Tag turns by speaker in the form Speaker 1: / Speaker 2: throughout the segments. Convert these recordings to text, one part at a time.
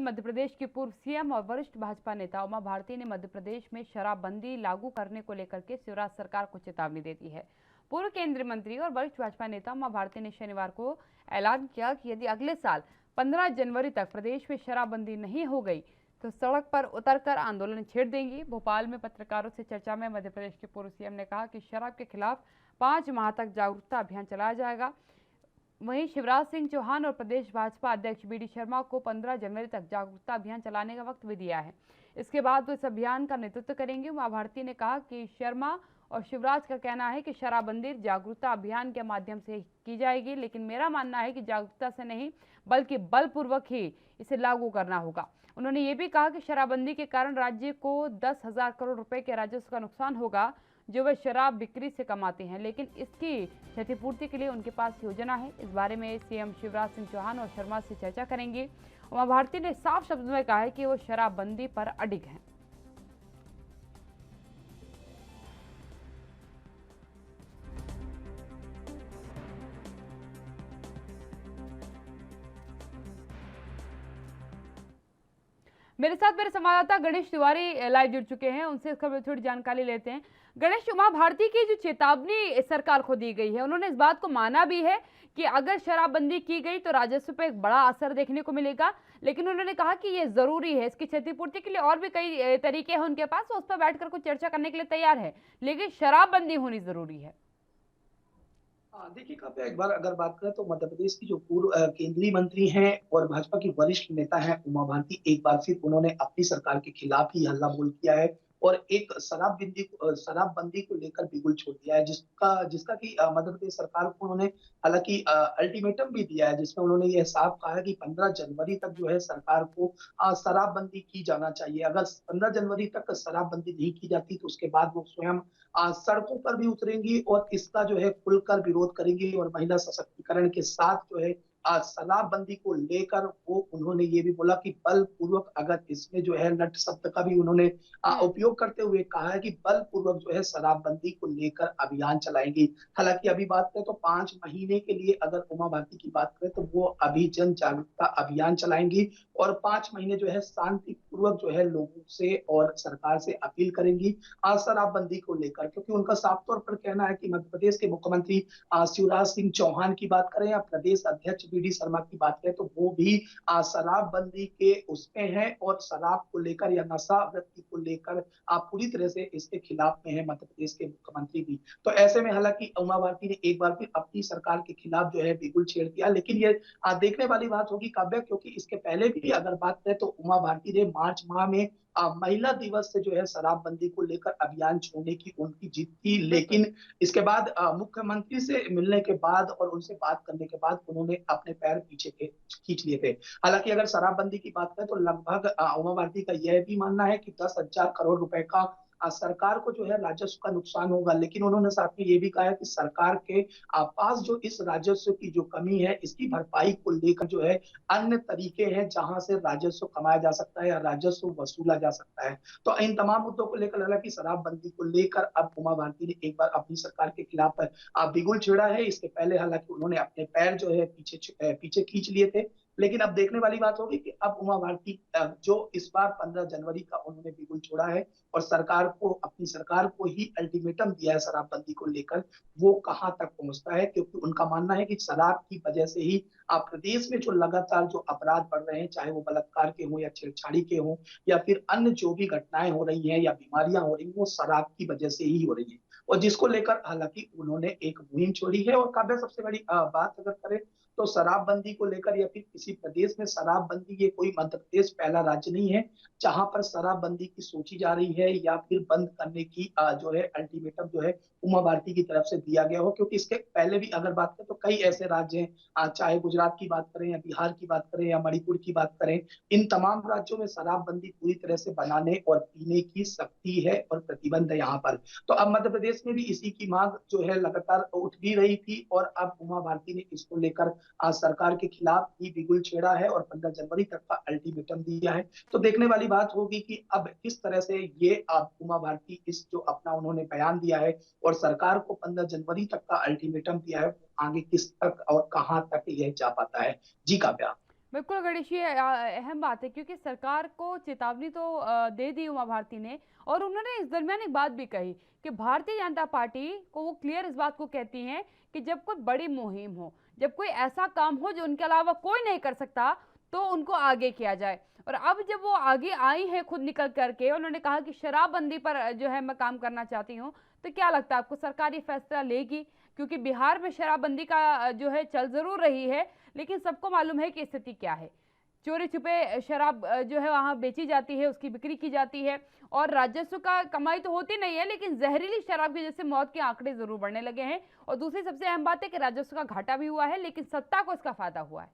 Speaker 1: मध्य प्रदेश की पूर्व सीएम और वरिष्ठ भाजपा नेता उमा भारती ने मध्य प्रदेश में शराबबंदी लागू करने को लेकर के शिवराज सरकार को चेतावनी दे दी है। पूर्व केंद्रीय मंत्री और वरिष्ठ भाजपा नेता उमा भारती ने शनिवार को ऐलान किया कि यदि अगले साल 15 जनवरी तक प्रदेश में शराबबंदी नहीं हो गई तो सड़क पर उतरकर आंदोलन छेड़ देंगी। भोपाल में पत्रकारों से चर्चा में मध्य प्रदेश के पूर्व सीएम ने कहा कि शराब के खिलाफ 5 माह तक जागरूकता अभियान चलाया जाएगा। वहीं शिवराज सिंह चौहान और प्रदेश भाजपा अध्यक्ष बीडी शर्मा को 15 जनवरी तक जागरूकता अभियान चलाने का वक्त भी दिया है। इसके बाद वो इस अभियान का नेतृत्व करेंगे। उमा भारती ने कहा कि शर्मा और शिवराज का कहना है कि शराबबंदी जागरूकता अभियान के माध्यम से की जाएगी, लेकिन मेरा मानना है कि जागरूकता से नहीं बल्कि बलपूर्वक ही इसे लागू करना होगा। उन्होंने ये भी कहा कि शराबबंदी के कारण राज्य को 10,000 करोड़ रुपए के राजस्व का नुकसान होगा जो वे शराब बिक्री से कमाते हैं, लेकिन इसकी क्षतिपूर्ति के लिए उनके पास योजना है। इस बारे में सीएम शिवराज सिंह चौहान और शर्मा से चर्चा करेंगे। उमा भारती ने साफ शब्दों में कहा है कि वो शराबबंदी पर अडिग हैं। मेरे साथ मेरे संवाददाता गणेश तिवारी लाइव जुड़ चुके हैं, उनसे इस खबर थोड़ी जानकारी लेते हैं। गणेश, उमा भारती की जो चेतावनी सरकार को दी गई है, उन्होंने इस बात को माना भी है कि अगर शराबबंदी की गई तो राजस्व पर एक बड़ा असर देखने को मिलेगा, लेकिन उन्होंने कहा कि ये जरूरी है, इसकी क्षतिपूर्ति के लिए और भी कई तरीके हैं उनके पास, उस पर बैठकर कुछ चर्चा करने के लिए तैयार है, लेकिन शराबबंदी होनी जरूरी है।
Speaker 2: हाँ, देखिए काव्या, एक बार अगर बात करें तो मध्य प्रदेश की जो पूर्व केंद्रीय मंत्री हैं और भाजपा की वरिष्ठ नेता हैं उमा भारती, एक बार फिर उन्होंने अपनी सरकार के खिलाफ ही हल्ला बोल किया है और एक शराबबंदी को लेकर बिगुल छोड़ दिया है, जिसका जिसका कि मध्य प्रदेश सरकार को उन्होंने हालांकि अल्टीमेटम भी दिया है, जिसमें उन्होंने यह साफ कहा है कि 15 जनवरी तक जो है सरकार को शराबबंदी की जाना चाहिए। अगर 15 जनवरी तक शराबबंदी नहीं की जाती तो उसके बाद वो स्वयं सड़कों पर भी उतरेंगी और इसका जो है खुलकर विरोध करेंगी और महिला सशक्तिकरण के साथ जो है शराबबंदी को लेकर वो उन्होंने ये भी बोला कि बलपूर्वक, अगर इसमें जो है लट शब्द का भी उन्होंने उपयोग करते हुए कहा है कि बलपूर्वक जो है शराबबंदी को लेकर अभियान चलाएंगी। हालांकि अभी बात करें तो 5 महीने के लिए अगर उमा भारती की बात करें तो वो अभी जन जागरूकता अभियान चलाएंगी और 5 महीने जो है शांतिपूर्वक जो है लोगों से और सरकार से अपील करेंगी शराबबंदी को लेकर, क्योंकि उनका साफ तौर पर कहना है कि मध्य प्रदेश के मुख्यमंत्री शिवराज सिंह चौहान की बात करें या प्रदेश अध्यक्ष बीडी शर्मा की बात करें तो वो भी शराबबंदी के उसमें हैं और शराब को लेकर या नशा वृत्ति को लेकर पूरी तरह से इसके खिलाफ में है मध्य प्रदेश के मुख्यमंत्री भी। तो ऐसे में हालांकि उमा भारती ने एक बार फिर अपनी सरकार के खिलाफ जो है बिगुल छेड़ दिया, लेकिन ये देखने वाली बात होगी काव्या, क्योंकि इसके पहले भी अगर बात करें तो उमा भारती ने मार्च माह में महिला दिवस से जो है शराबबंदी को लेकर अभियान छोड़ने की उनकी जिद थी, लेकिन इसके बाद मुख्यमंत्री से मिलने के बाद और उनसे बात करने के बाद उन्होंने अपने पैर पीछे के खींच लिए थे। हालांकि अगर शराबबंदी की बात करें तो लगभग उमा भारती का यह भी मानना है कि 10,000 करोड़ रुपए का सरकार को जो है राजस्व का नुकसान होगा, लेकिन उन्होंने साथ में ये भी कहा है कि सरकार के पास जो इस राजस्व की जो कमी है इसकी भरपाई को लेकर जो है अन्य तरीके हैं जहां से राजस्व कमाया जा सकता है या राजस्व वसूला जा सकता है। तो इन तमाम मुद्दों को लेकर हालांकि शराबबंदी को लेकर अब उमा भारती ने एक बार अपनी सरकार के खिलाफ बिगुल छेड़ा है। इसके पहले हालांकि उन्होंने अपने पैर जो है पीछे पीछे खींच लिए थे, लेकिन अब देखने वाली बात होगी कि अब उमा भारती जो इस बार 15 जनवरी का उन्होंने बिगुल छोड़ा है और सरकार को, अपनी सरकार को ही अल्टीमेटम दिया है शराबबंदी को लेकर, वो कहां तक पहुंचता है, क्योंकि उनका मानना है कि शराब की वजह से ही प्रदेश में जो लगातार जो अपराध बढ़ रहे हैं, चाहे वो बलात्कार के हों या छेड़छाड़ी के हों या फिर अन्य जो भी घटनाएं हो रही हैं या बीमारियां हो रही हैं, वो शराब की वजह से ही हो रही है और जिसको लेकर हालांकि उन्होंने एक मुहिम छोड़ी है। और काव्य, सबसे बड़ी बात अगर करें तो शराबबंदी को लेकर या फिर किसी प्रदेश में शराबबंदी, ये कोई मध्य प्रदेश पहला राज्य नहीं है जहां पर शराबबंदी की सोची जा रही है या फिर बंद करने की जो है अल्टीमेटम जो है उमा भारती की तरफ से दिया गया हो, क्योंकि इसके पहले भी अगर बात करें तो कई ऐसे राज्य हैं, चाहे गुजरात की बात करें या बिहार की बात करें या मणिपुर की बात करें, इन तमाम राज्यों में शराबबंदी पूरी तरह से बनाने और पीने की सख्ती है और प्रतिबंध है यहाँ पर। तो अब मध्य प्रदेश में भी इसी की मांग जो है लगातार उठ भी रही थी और अब उमा भारती ने इसको लेकर आज सरकार के खिलाफ ही बिगुल छेड़ा है और 15 जनवरी तक का अल्टीमेटम दिया है। तो देखने वाली बात होगी कि अब किस तरह से ये उमा भारती इस जो अपना उन्होंने बयान दिया है और सरकार को 15 जनवरी तक का अल्टीमेटम दिया है, आगे किस तक और कहां तक यह जा पाता है। जी काव्या।
Speaker 1: बिल्कुल गणेश, ये अहम बात है क्योंकि सरकार को चेतावनी तो दे दी उमा भारती ने, और उन्होंने इस दरमियान एक बात भी कही कि भारतीय जनता पार्टी को वो क्लियर इस बात को कहती हैं कि जब कोई बड़ी मुहिम हो, जब कोई ऐसा काम हो जो उनके अलावा कोई नहीं कर सकता, तो उनको आगे किया जाए। और अब जब वो आगे आई है खुद निकल करके, उन्होंने कहा कि शराबबंदी पर जो है मैं काम करना चाहती हूँ, तो क्या लगता है आपको सरकार ये फैसला लेगी? क्योंकि बिहार में शराबबंदी का जो है चल जरूर रही है, लेकिन सबको मालूम है कि स्थिति क्या है। चोरी छुपे शराब जो है वहां बेची जाती है, उसकी बिक्री की जाती है, और राजस्व का कमाई तो होती नहीं है, लेकिन जहरीली शराब की वजह से मौत के आंकड़े जरूर बढ़ने लगे हैं। और दूसरी सबसे अहम बात है कि राजस्व का घाटा भी हुआ है, लेकिन सत्ता को इसका फायदा हुआ है।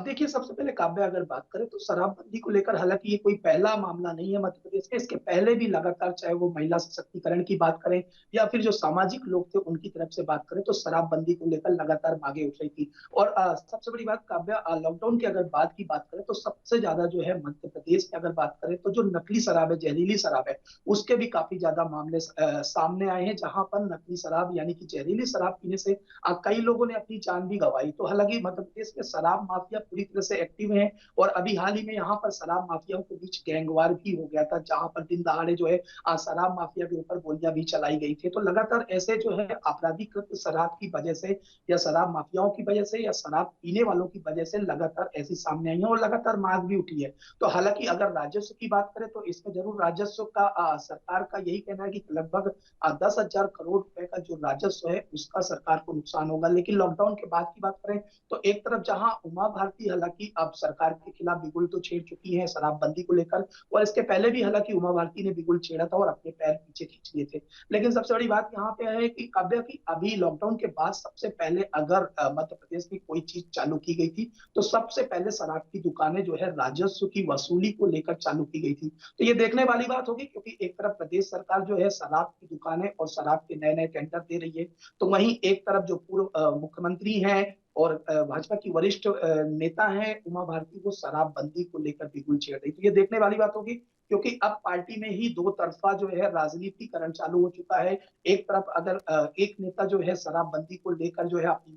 Speaker 2: देखिए, सबसे पहले काव्या अगर बात करें तो शराबबंदी को लेकर हालांकि ये कोई पहला मामला नहीं है मध्य प्रदेश में। इसके पहले भी लगातार, चाहे वो महिला सशक्तिकरण की बात करें या फिर जो सामाजिक लोग थे उनकी तरफ से बात करें, तो शराबबंदी को लेकर लगातार मांगे उठ रही थी। और सबसे बड़ी बात काव्या, लॉकडाउन की अगर बात करें तो सबसे ज्यादा जो है मध्य प्रदेश में अगर बात करें तो जो नकली शराब है, जहरीली शराब है, उसके भी काफी ज्यादा मामले सामने आए हैं, जहां पर नकली शराब यानी कि जहरीली शराब पीने से कई लोगों ने अपनी जान भी गंवाई। तो हालांकि मध्य प्रदेश में शराब माफिया पूरी तरह से एक्टिव है, और अभी हाल ही में यहाँ पर शराब माफियाओं के बीच गैंगवार भी हो गया था, जहां पर दिन दहाड़े जो है शराब माफिया के ऊपर गोलियां भी चलाई गई थी। तो लगातार ऐसे जो है आपराधिकृत शराब की वजह से, या शराब माफियाओं की वजह से, या शराब पीने वालों की वजह से लगातार ऐसी सामने आई है, और लगातार मांग भी उठी है। तो हालांकि अगर राजस्व की बात करें तो इसमें जरूर राजस्व का सरकार का यही कहना है कि लगभग 10,000 करोड़ रुपए का जो राजस्व है उसका सरकार को नुकसान होगा। लेकिन लॉकडाउन के बाद की बात करें तो एक तरफ जहां उमा भारती हालांकि अब सरकार के खिलाफ बिगुल तो छेड़ चुकी है शराबबंदी को लेकर, और इसके पहले भी हालांकि उमा भारती ने बिगुल छेड़ा था और अपने पैर पीछे खींच लिए थे। लेकिन सबसे बड़ी बात यहाँ पे है कि काव्या की अभी लॉकडाउन के बाद सबसे पहले अगर मध्य प्रदेश में कोई चीज चालू की गई थी तो सबसे पहले शराब की दुकानें जो है राजस्व की वसूली को लेकर चालू की गई थी। तो ये देखने वाली बात होगी, क्योंकि एक तरफ प्रदेश सरकार जो है शराब की दुकानें और शराब के नए नए टेंडर दे रही है, तो वहीं एक तरफ जो पूर्व मुख्यमंत्री हैं और भाजपा की वरिष्ठ नेता हैं उमा भारती, वो शराबबंदी को लेकर बिगुल छेड़ रही। तो ये देखने वाली बात होगी, क्योंकि अब पार्टी में ही दो तरफा जो है राजनीतिकरण चालू हो चुका है। एक तरफ अगर एक नेता जो है शराबबंदी को लेकर जो है अपनी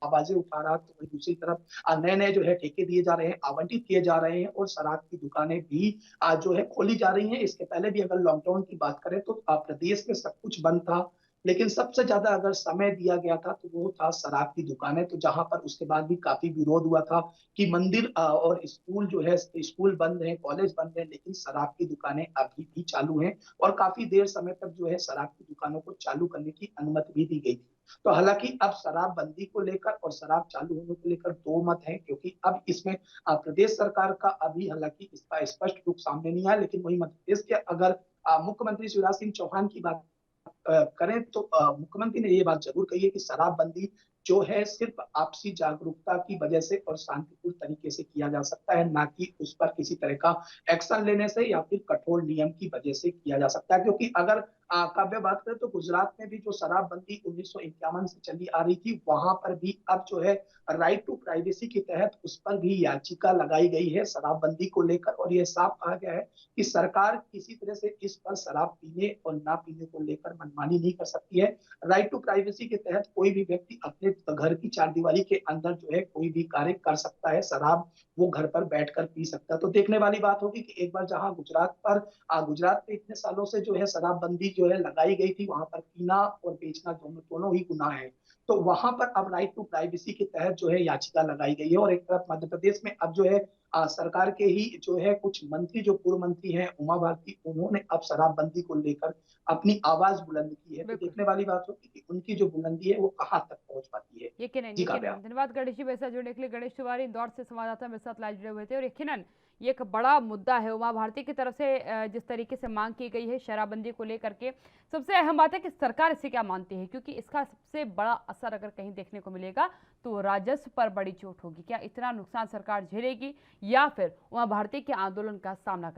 Speaker 2: आवाजें उठा रहा, तो वही दूसरी तरफ नए नए जो है ठेके दिए जा रहे हैं, आवंटित किए जा रहे हैं, और शराब की दुकानें भी जो है खोली जा रही हैं। इसके पहले भी अगर लॉकडाउन की बात करें तो प्रदेश में सब कुछ बंद था, लेकिन सबसे ज्यादा अगर समय दिया गया था तो वो था शराब की दुकानें। तो जहां पर उसके बाद भी काफी विरोध हुआ था कि मंदिर और स्कूल जो है, स्कूल बंद है, कॉलेज बंद है, लेकिन शराब की दुकानें अभी भी चालू हैं, और काफी देर समय तक जो है शराब की दुकानों को चालू करने की अनुमति भी दी गई थी। तो हालांकि अब शराबबंदी को लेकर और शराब चालू होने को लेकर दो मत हैं, क्योंकि अब इसमें प्रदेश सरकार का अभी हालांकि इसका स्पष्ट रूप सामने नहीं आया। लेकिन वही मध्य प्रदेश के अगर मुख्यमंत्री शिवराज सिंह चौहान की बात करें तो मुख्यमंत्री ने ये बात जरूर कही है कि शराबबंदी जो है सिर्फ आपसी जागरूकता की वजह से और शांतिपूर्ण तरीके से किया जा सकता है, ना कि उस पर किसी तरह का एक्शन लेने से या फिर कठोर नियम की वजह से किया जा सकता है। क्योंकि अगर काव्य बात करें तो गुजरात में भी जो शराबबंदी 1951 से चली आ रही थी, वहां पर भी अब जो है राइट टू प्राइवेसी के तहत उस पर भी याचिका लगाई गई है शराबबंदी को लेकर, और यह साफ कहा गया है कि सरकार किसी तरह से इस पर शराब पीने और ना पीने को लेकर मनमानी नहीं कर सकती है। राइट टू प्राइवेसी के तहत कोई भी व्यक्ति अपने घर की चारदीवारी के अंदर जो है कोई भी कार्य कर सकता है, शराब वो घर पर बैठकर पी सकता है। तो देखने वाली बात होगी कि एक बार जहां गुजरात पे इतने सालों से जो है शराबबंदी जो है लगाई गई थी, वहां पर पीना और बेचना दोनों दोनों ही गुनाह है, तो वहां पर अब राइट टू प्राइवेसी के तहत जो है याचिका लगाई गई है। और एक तरफ मध्य प्रदेश में अब जो है सरकार के ही जो है कुछ मंत्री, जो पूर्व मंत्री हैं उमा भारती, उन्होंने अब शराबबंदी को लेकर अपनी आवाज बुलंद की है। तो
Speaker 1: बिल्कुल।
Speaker 2: देखने वाली बात होगी कि उनकी जो बुलंदी है वो कहाँ तक पहुंच पाती है। जी काव्या।
Speaker 1: यकीनन धन्यवाद गणेश जी, मेरे साथ जुड़ने के लिए। गणेश तिवारी इंदौर से संवाददाता मेरे साथ लाइव जुड़े हुए थे। और यकीनन ये एक बड़ा मुद्दा है उमा भारती की तरफ से, जिस तरीके से मांग की गई है शराबबंदी को लेकर के। सबसे अहम बात है कि सरकार इसे क्या मानती है, क्योंकि इसका सबसे बड़ा असर अगर कहीं देखने को मिलेगा तो राजस्व पर बड़ी चोट होगी। क्या इतना नुकसान सरकार झेलेगी, या फिर उमा भारती के आंदोलन का सामना